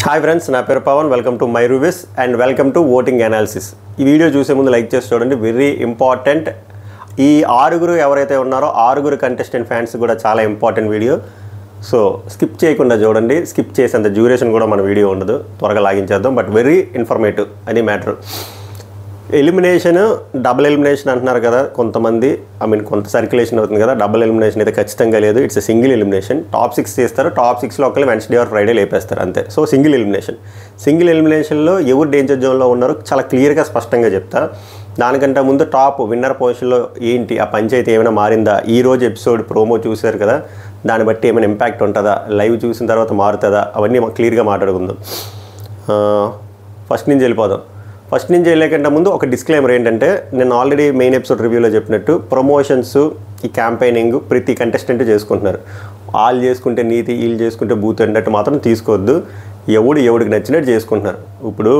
Hi friends, నా పేరు Pavan. Welcome to my reviews and welcome to voting analysis. ఈ video చూసే ముందు లైక్ చేసి చూడండి, వెరీ ఇంపార్టెంట్. ఈ ఆరుగురు ఎవరైతే ఉన్నారో ఆరుగురు కంటెస్టెంట్ ఫ్యాన్స్ కూడా చాలా ఇంపార్టెంట్ వీడియో. సో స్కిప్ చేయకుండా చూడండి. స్కిప్ చేసేంత డ్యూరేషన్ కూడా మన వీడియో ఉండదు, త్వరగా లాగించేద్దాం. బట్ వెరీ ఇన్ఫర్మేటివ్ అది మ్యాటర్. ఎలిమినేషన్, డబుల్ ఎలిమినేషన్ అంటున్నారు కదా కొంతమంది, కొంత సర్క్యులేషన్ అవుతుంది కదా. డబుల్ ఎలిమినేషన్ అయితే ఖచ్చితంగా లేదు, ఇట్స్ సింగిల్ ఎలిమినేషన్. టాప్ 6 చేస్తారు, టాప్ 6లో ఒకళ్ళు వెన్స్డే ఆర్ ఫ్రైడే లేపేస్తారు అంతే. So single elimination. సింగిల్ ఎలిమినేషన్లో ఎవరు డేంజర్ జోన్లో ఉన్నారో చాలా క్లియర్గా స్పష్టంగా చెప్తా. దానికంటే ముందు టాప్ విన్నర్ పొజిషన్లో ఏంటి, ఆ పంచాయతీ ఏమైనా మారిందా, ఈరోజు ఎపిసోడ్ ప్రోమో చూశారు కదా, దాన్ని బట్టి ఏమైనా ఇంపాక్ట్ ఉంటుందా, లైవ్ చూసిన తర్వాత మారుతుందా, అవన్నీ క్లియర్గా మాట్లాడుకుందాం. ఫస్ట్ నుంచి వెళ్ళిపోదాం. ఫస్ట్ నుంచి వెళ్ళేకంటే ముందు ఒక డిస్క్లైమర్ ఏంటంటే, నేను ఆల్రెడీ మెయిన్ ఎపిసోడ్ రివ్యూలో చెప్పినట్టు ప్రమోషన్స్, ఈ క్యాంపెయినింగ్ ప్రతి కంటెస్టెంట్ చేసుకుంటున్నారు. వాళ్ళు చేసుకుంటే నీతి, వీళ్ళు చేసుకుంటే బూత్ అన్నట్టు మాత్రం తీసుకోవద్దు. ఎవడికి నచ్చినట్టు చేసుకుంటున్నారు. ఇప్పుడు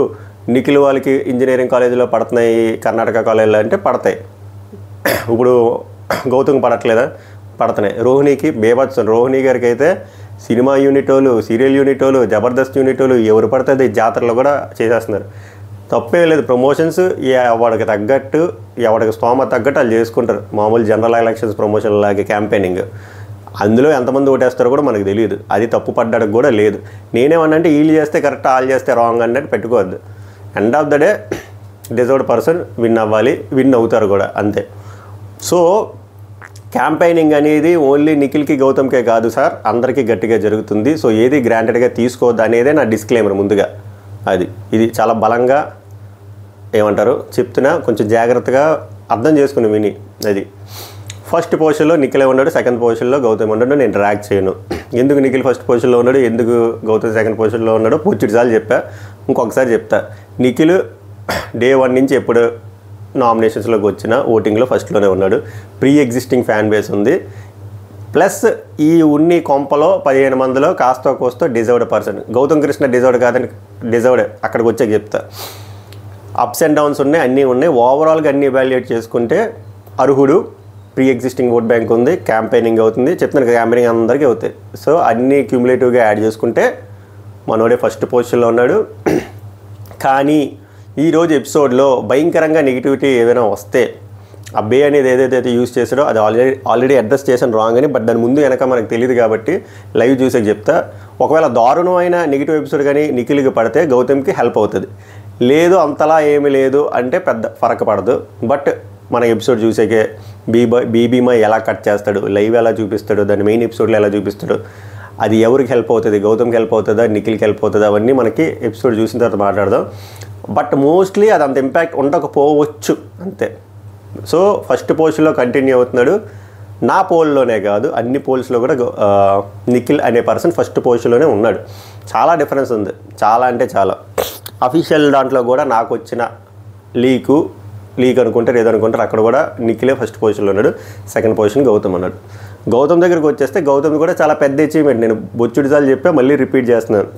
నిఖిల్ వాళ్ళకి ఇంజనీరింగ్ కాలేజీలో పడుతున్నాయి, కర్ణాటక కాలేజీలో అంటే పడతాయి. ఇప్పుడు గౌతమ్ పడట్లేదా? పడుతున్నాయి. రోహిణికి బేబత్సం. రోహిణి గారికి అయితే సినిమా యూనిట్ వాళ్ళు, సీరియల్ యూనిట్ వాళ్ళు, జబర్దస్త్ యూనిట్ వాళ్ళు ఎవరు పడితే జాతరలో కూడా చేసేస్తున్నారు. తప్పే లేదు. ప్రమోషన్స్ ఎవడికి తగ్గట్టు, ఎవడికి స్తోమత తగ్గట్టు వాళ్ళు చేసుకుంటారు. మామూలు జనరల్ ఎలక్షన్స్ ప్రమోషన్ లాగే క్యాంపెయినింగ్. అందులో ఎంతమంది ఓటేస్తారో కూడా మనకు తెలియదు. అది తప్పు పడ్డానికి కూడా లేదు. నేనేమన్నంటే వీళ్ళు చేస్తే కరెక్ట్, వాళ్ళు చేస్తే రాంగ్ అన్నట్టు పెట్టుకోవద్దు. End of the day deserved person win అవ్వాలి, విన్ అవుతారు కూడా అంతే. సో క్యాంపెయినింగ్ అనేది ఓన్లీ నిఖిల్కి గౌతమ్కే కాదు సార్, అందరికీ గట్టిగా జరుగుతుంది. సో ఏది గ్రాంటెడ్గా తీసుకోవద్దు అనేదే నా డిస్క్లైమర్ ముందుగా. ఇది చాలా బలంగా ఏమంటారు చెప్తున్నా, కొంచెం జాగ్రత్తగా అర్థం చేసుకుని విని. అది ఫస్ట్ పొజిషన్లో నిఖిలే ఉన్నాడు, సెకండ్ పొజిషన్లో గౌతమ్ ఉన్నాడు. నేను డ్రాగ్ చేయను. ఎందుకు నిఖిల్ ఫస్ట్ పొజిషన్లో ఉన్నాడు, ఎందుకు గౌతమ్ సెకండ్ పొజిషన్లో ఉన్నాడో పూర్తిసార్లు చెప్పా, ఇంకొకసారి చెప్తా. నిఖిల్ డే 1 నుంచి ఎప్పుడు నామినేషన్స్లోకి వచ్చినా ఓటింగ్లో ఫస్ట్లోనే ఉన్నాడు. ప్రీ ఎగ్జిస్టింగ్ ఫ్యాన్ బేస్ ఉంది. ప్లస్ ఈ ఉన్ని కొంపలో 15 మందిలో కాస్త కోస్తో deserved person. Gautham Krishna deserved కాదని, డిజర్వ్డ్ అక్కడికి వచ్చాక చెప్తా. అప్స్ అండ్ డౌన్స్ ఉన్నాయి, అన్నీ ఉన్నాయి. ఓవరాల్గా అన్నీ ఎవాల్యుయేట్ చేసుకుంటే అర్హుడు. ప్రీ ఎగ్జిస్టింగ్ ఓట్ బ్యాంక్ ఉంది, క్యాంపెయినింగ్ అవుతుంది. చెప్తున్నాను కదా, క్యాంపెయినింగ్ అందరికీ అవుతాయి. సో అన్నీ క్యూములేటివ్గా యాడ్ చేసుకుంటే మనోడే ఫస్ట్ పొజిషన్లో ఉన్నాడు. కానీ ఈరోజు ఎపిసోడ్లో భయంకరంగా నెగిటివిటీ ఏదైనా వస్తే, ఆ బే అనేది ఏదైతే యూజ్ చేసాడో అది ఆల్రెడీ అడ్రస్ చేశాను రాంగ్ అని. బట్ దాని ముందు వెనక మనకు తెలియదు కాబట్టి లైవ్ చూసాక చెప్తా. ఒకవేళ దారుణమైన నెగిటివ్ ఎపిసోడ్ కానీ నిఖిల్కి పడితే గౌతమ్కి హెల్ప్ అవుతుంది. లేదు అంతలా ఏమీ లేదు అంటే పెద్ద ఫరక్ పడదు. బట్ మన ఎపిసోడ్ చూసాకే బీబీమా ఎలా కట్ చేస్తాడు, లైవ్ ఎలా చూపిస్తాడు, దాన్ని మెయిన్ ఎపిసోడ్లో ఎలా చూపిస్తాడు, అది ఎవరికి హెల్ప్ అవుతుంది, గౌతమ్కి హెల్ప్ అవుతుందా, నిఖిల్కి హెల్ప్ అవుతుందా, అవన్నీ మనకి ఎపిసోడ్ చూసిన తర్వాత మాట్లాడదాం. బట్ మోస్ట్లీ అది అంత ఇంపాక్ట్ ఉండకపోవచ్చు అంతే. సో ఫస్ట్ పోల్స్లో కంటిన్యూ అవుతున్నాడు. నా పోల్లోనే కాదు, అన్ని పోల్స్లో కూడా నిఖిల్ అనే పర్సన్ ఫస్ట్ పొజిషన్లోనే ఉన్నాడు. చాలా డిఫరెన్స్ ఉంది, చాలా అంటే చాలా. అఫీషియల్ దాంట్లో కూడా నాకు వచ్చిన లీక్ అనుకుంటారు, ఏదనుకుంటారు, అక్కడ కూడా నిఖిలే ఫస్ట్ పొజిషన్లో ఉన్నాడు. సెకండ్ పొజిషన్ గౌతమ్ ఉన్నాడు. గౌతమ్ దగ్గరికి వచ్చేస్తే గౌతమ్ కూడా చాలా పెద్ద అచీవ్మెంట్. నేను బొచ్చుడిసార్లు చెప్పా, మళ్ళీ రిపీట్ చేస్తున్నాను.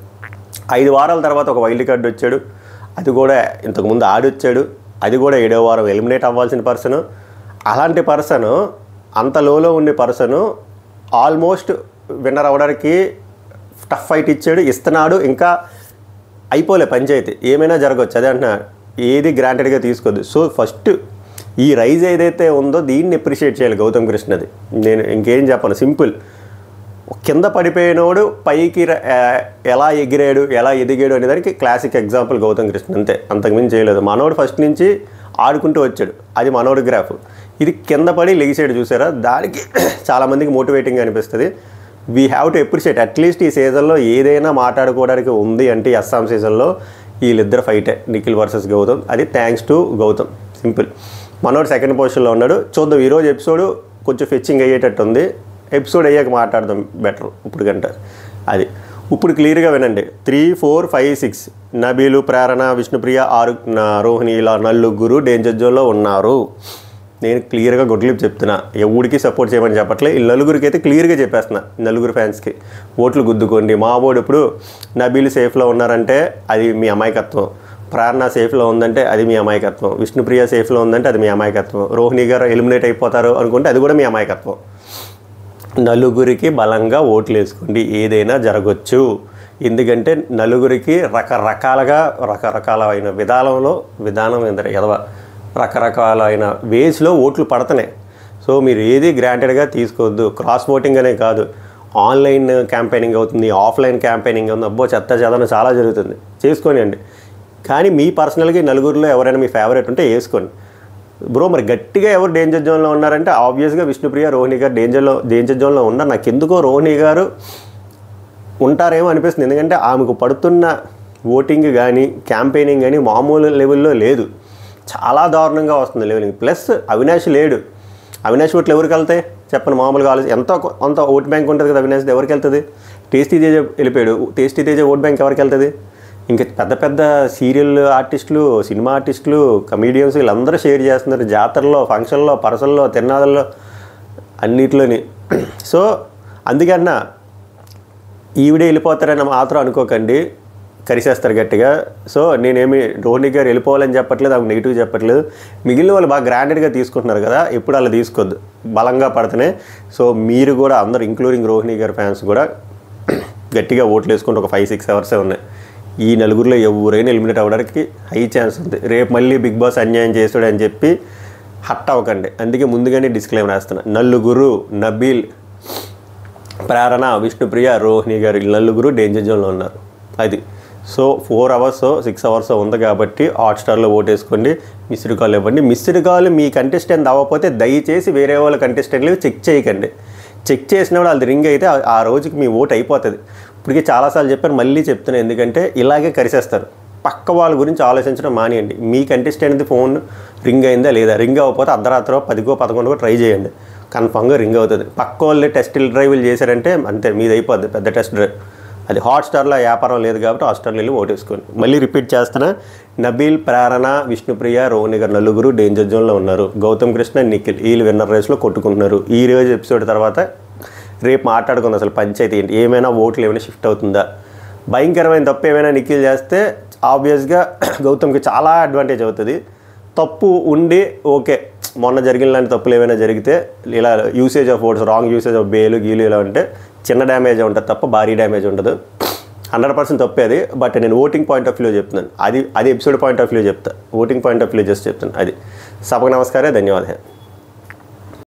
5 వారాల తర్వాత ఒక వైల్డ్ కార్డు వచ్చాడు. అది కూడా ఇంతకుముందు ఆడొచ్చాడు. అది కూడా 7వ వారం ఎలిమినేట్ అవ్వాల్సిన పర్సను. అలాంటి పర్సను, అంత లోలో ఉండే పర్సను ఆల్మోస్ట్ విన్నర్ అవ్వడానికి టఫ్ ఫైట్ ఇస్తున్నాడు. ఇంకా అయిపోలే పంచాయతీ, ఏమైనా జరగవచ్చు. అదే అంటున్నా, ఏది గ్రాంటెడ్గా తీసుకోవద్దు. సో ఫస్ట్ ఈ రైజ్ ఏదైతే ఉందో దీన్ని అప్రిషియేట్ చేయాలి గౌతమ్ కృష్ణది. నేను ఇంకేం చెప్పను, సింపుల్. కింద పడిపోయినోడు పైకి ఎలా ఎగిరాడు, ఎలా ఎదిగాడు అనేదానికి క్లాసిక్ ఎగ్జాంపుల్ గౌతమ్ కృష్ణ, అంతే. అంతకుమించి చేయలేదు. మనోడు ఫస్ట్ నుంచి ఆడుకుంటూ వచ్చాడు, అది మనోడు గ్రాఫ్. ఇది కింద పడి లెగిసాడు చూసారా, దానికి చాలామందికి మోటివేటింగ్ అనిపిస్తుంది. We have to appreciate. At least ఈ సీజన్లో ఏదైనా మాట్లాడుకోవడానికి ఉంది అంటే అస్సాం సీజన్లో వీళ్ళిద్దరు ఫైటే, నిఖిల్ వర్సెస్ గౌతమ్. అది థ్యాంక్స్ టు గౌతమ్, సింపుల్. మనోడు సెకండ్ పొజిషన్లో ఉన్నాడు. చూద్దాం, ఈరోజు ఎపిసోడ్ కొంచెం ఫెచ్చింగ్ అయ్యేటట్టు ఉంది. ఎపిసోడ్ అయ్యాక మాట్లాడదాం బెటర్. ఇప్పుడు గంట అది ఇప్పుడు క్లియర్గా వినండి. 3, 4, 5, 6 నబీలు, ప్రేరణ, విష్ణుప్రియ, 6 రోహిణి, ఇలా నలుగురు డేంజర్ జోన్లో ఉన్నారు. నేను క్లియర్గా గొడ్లిప్ చెప్తున్నా, ఎవడికి సపోర్ట్ చేయమని చెప్పట్లే. ఈ నలుగురికి అయితే క్లియర్గా చెప్పేస్తున్నా, నలుగురు ఫ్యాన్స్కి ఓట్లు గుద్దుకోండి. మా ఓడు ఇప్పుడు నబీలు సేఫ్లో ఉన్నారంటే అది మీ అమాయకత్వం, ప్రేరణ సేఫ్లో ఉందంటే అది మీ అమాయకత్వం, విష్ణుప్రియ సేఫ్లో ఉందంటే అది మీ అమాయకత్వం, రోహిణి గారు ఎలిమినేట్ అయిపోతారు అనుకుంటే అది కూడా మీ అమాయకత్వం. నలుగురికి బలంగా ఓట్లు వేసుకోండి, ఏదైనా జరగచ్చు. ఎందుకంటే నలుగురికి రకరకాలైన విధానం ఏంటంటే రకరకాలైన వేస్లో ఓట్లు పడుతున్నాయి. సో మీరు ఏది గ్రాంటెడ్గా తీసుకోవద్దు. క్రాస్ ఓటింగ్ అనే కాదు, ఆన్లైన్ క్యాంపెయినింగ్ అవుతుంది, ఆఫ్లైన్ క్యాంపెయినింగ్ అవుతుంది, అబ్బో చెత్త చాలా జరుగుతుంది, చేసుకోనివ్వండి. కానీ మీ పర్సనల్గా నలుగురిలో ఎవరైనా మీ ఫేవరెట్ ఉంటే వేసుకోండి. బ్రో మరి గట్టిగా ఎవరు డేంజర్ జోన్లో ఉన్నారంటే ఆబ్వియస్గా విష్ణుప్రియ, రోహిణి గారు డేంజర్ జోన్లో ఉన్నారు. నాకు ఎందుకో రోహిణి గారు ఉంటారేమో అనిపిస్తుంది. ఎందుకంటే ఆమెకు పడుతున్న ఓటింగ్ కానీ క్యాంపెయినింగ్ కానీ మామూలు లెవెల్లో లేదు, చాలా దారుణంగా వస్తుంది లెవెలింగ్. ప్లస్ అవినాష్ లేడు. అవినాష్ ఓట్లు ఎవరికి వెళ్తాయి చెప్పండి? మామూలుగా ఆలోచన అంత ఓట్ బ్యాంక్ ఉంటుంది కదా అవినాష్ది, ఎవరికి వెళ్తుంది? టేస్టీ తేజ వెళ్ళిపోయాడు, టేస్టీ తేజ ఓట్ బ్యాంక్ ఎవరికి వెళ్తుంది? ఇంకా పెద్ద సీరియల్ ఆర్టిస్టులు, సినిమా ఆర్టిస్టులు, కమీడియన్స్ వీళ్ళందరూ షేర్ చేస్తున్నారు జాతరలో, ఫంక్షన్లో, పరసల్లో, తిరునాళ్ళల్లో, అన్నిట్లోని. సో అందుకన్నా ఈవిడే వెళ్ళిపోతారని మాత్రం అనుకోకండి, కరిసేస్తారు గట్టిగా. సో నేనేమి రోహిణి గారు వెళ్ళిపోవాలని చెప్పట్లేదు, ఆమె నెగిటివ్ చెప్పట్లేదు. మిగిలిన వాళ్ళు బాగా గ్రాంటెడ్గా తీసుకుంటున్నారు కదా, ఎప్పుడు అలా తీసుకోవద్దు, బలంగా పడుతున్నాయి. సో మీరు కూడా అందరూ ఇంక్లూడింగ్ రోహిణి గారి ఫ్యాన్స్ కూడా గట్టిగా ఓట్లు వేసుకుంటే ఒక 5-6 అవర్సే ఉన్నాయి. ఈ నలుగురిలో ఎవరైనా ఎలిమినేట్ అవ్వడానికి హై ఛాన్స్ ఉంది. రేపు మళ్ళీ బిగ్ బాస్ అన్యాయం చేస్తాడు అని చెప్పి హట్ అవ్వకండి. అందుకే ముందుగానే డిస్క్లైమర్ వేస్తున్నా. నలుగురు, నబీల్, ప్రేరణ, విష్ణుప్రియ, రోహిణి గారు నలుగురు డేంజర్ జోన్లో ఉన్నారు. అది సో 4 అవర్స్ 6 అవర్స్ ఉంది కాబట్టి హాట్స్టార్లో ఓటేసుకోండి, మిస్డ్ కాల్ ఇవ్వండి. మిస్డ్ కాల్ మీ కంటెస్టెంట్ అవ్వకపోతే దయచేసి వేరే వాళ్ళ కంటెస్టెంట్లు చెక్ చేయకండి. చెక్ చేసినప్పుడు అది రింగ్ అయితే ఆ రోజుకి మీ ఓటు అయిపోతుంది. ఇప్పటికీ చాలాసార్లు చెప్పాను, మళ్ళీ చెప్తున్నాను, ఎందుకంటే ఇలాగే కరిసేస్తారు. పక్క వాళ్ళ గురించి ఆలోచించడం మానేయండి. మీ కంటెస్టెంట్ది ఫోన్ రింగ్ అయిందా లేదా, రింగ్ అవ్వకపోతే అర్ధరాత్రో 10-11 ట్రై చేయండి, కన్ఫామ్గా రింగ్ అవుతుంది. పక్క వాళ్ళు టెస్ట్ డ్రైవ్లు చేశారంటే అంతే, మీది అయిపోద్ది పెద్ద టెస్ట్ డ్రైవ్. అది హాట్స్టార్లో వ్యాపారం లేదు కాబట్టి హాట్స్టార్లో వెళ్ళి ఓటేసుకోండి. మళ్ళీ రిపీట్ చేస్తున్నా, నబీల్, ప్రేరణ, విష్ణుప్రియ, రోహిణి గారు నలుగురు డేంజర్ జోన్లో ఉన్నారు. గౌతమ్ కృష్ణ, నిఖిల్ వీళ్ళు విన్నర్ రేస్లో కొట్టుకుంటున్నారు. ఈ రోజు ఎపిసోడ్ తర్వాత రేపు మాట్లాడుకుందాం అసలు పంచాయతీ ఏంటి, ఏమైనా ఓట్లు ఏమైనా షిఫ్ట్ అవుతుందా, భయంకరమైన తప్పు ఏమైనా నిఖిల్ చేస్తే ఆబ్వియస్గా గౌతమ్కి చాలా అడ్వాంటేజ్ అవుతుంది. తప్పు ఉండి ఓకే మొన్న జరిగిన లాంటి తప్పులు ఏమైనా జరిగితే ఇలా usage of oaths, wrong usage of బేలు గీలు ఇలా ఉంటే చిన్న డ్యామేజ్ ఉంటుంది తప్ప భారీ డ్యామేజ్ ఉండదు. 100% తప్పేది. బట్ నేను ఓటింగ్ పాయింట్ ఆఫ్ వ్యూలో చెప్తున్నాను, అది ఎపిసోడ్ పాయింట్ ఆఫ్ వ్యూ చెప్తా, voting point of view just చెప్తాను. అది సభకు నమస్కారం, ధన్యవాదాలు.